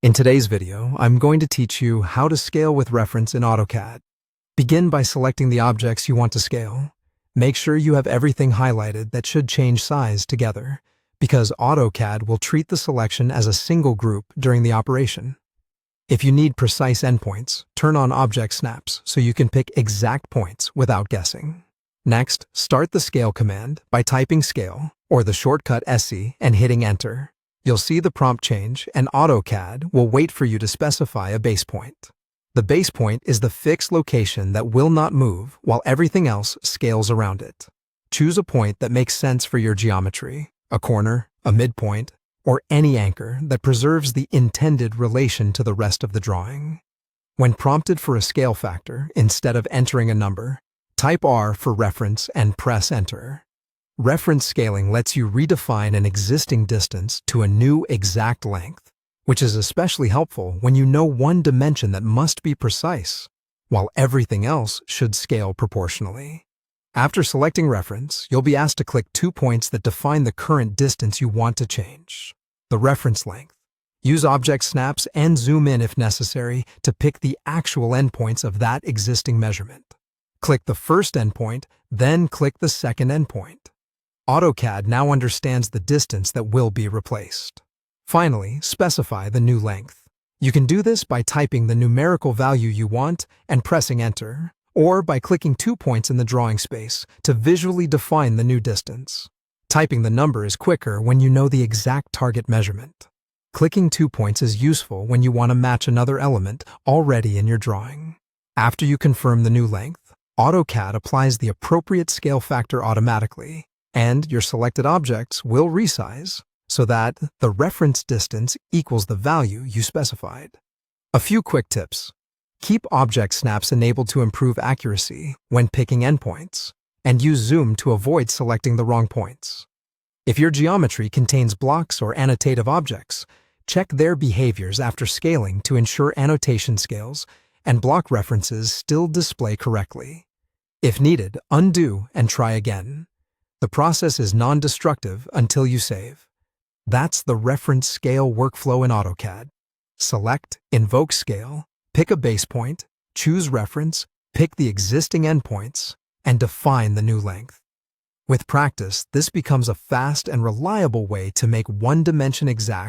In today's video, I'm going to teach you how to scale with reference in AutoCAD. Begin by selecting the objects you want to scale. Make sure you have everything highlighted that should change size together, because AutoCAD will treat the selection as a single group during the operation. If you need precise endpoints, turn on Object Snaps so you can pick exact points without guessing. Next, start the Scale command by typing Scale, or the shortcut SC, and hitting Enter. You'll see the prompt change, and AutoCAD will wait for you to specify a base point. The base point is the fixed location that will not move while everything else scales around it. Choose a point that makes sense for your geometry, a corner, a midpoint, or any anchor that preserves the intended relation to the rest of the drawing. When prompted for a scale factor, instead of entering a number, type R for reference and press Enter. Reference scaling lets you redefine an existing distance to a new exact length, which is especially helpful when you know one dimension that must be precise, while everything else should scale proportionally. After selecting reference, you'll be asked to click 2 points that define the current distance you want to change. The reference length. Use Object Snaps and zoom in if necessary to pick the actual endpoints of that existing measurement. Click the first endpoint, then click the second endpoint. AutoCAD now understands the distance that will be replaced. Finally, specify the new length. You can do this by typing the numerical value you want and pressing Enter, or by clicking 2 points in the drawing space to visually define the new distance. Typing the number is quicker when you know the exact target measurement. Clicking 2 points is useful when you want to match another element already in your drawing. After you confirm the new length, AutoCAD applies the appropriate scale factor automatically, and your selected objects will resize so that the reference distance equals the value you specified. A few quick tips. Keep Object Snaps enabled to improve accuracy when picking endpoints, and use Zoom to avoid selecting the wrong points. If your geometry contains blocks or annotative objects, check their behaviors after scaling to ensure annotation scales and block references still display correctly. If needed, undo and try again. The process is non-destructive until you save. That's the reference scale workflow in AutoCAD. Select, invoke scale, pick a base point, choose reference, pick the existing endpoints, and define the new length. With practice, this becomes a fast and reliable way to make one dimension exact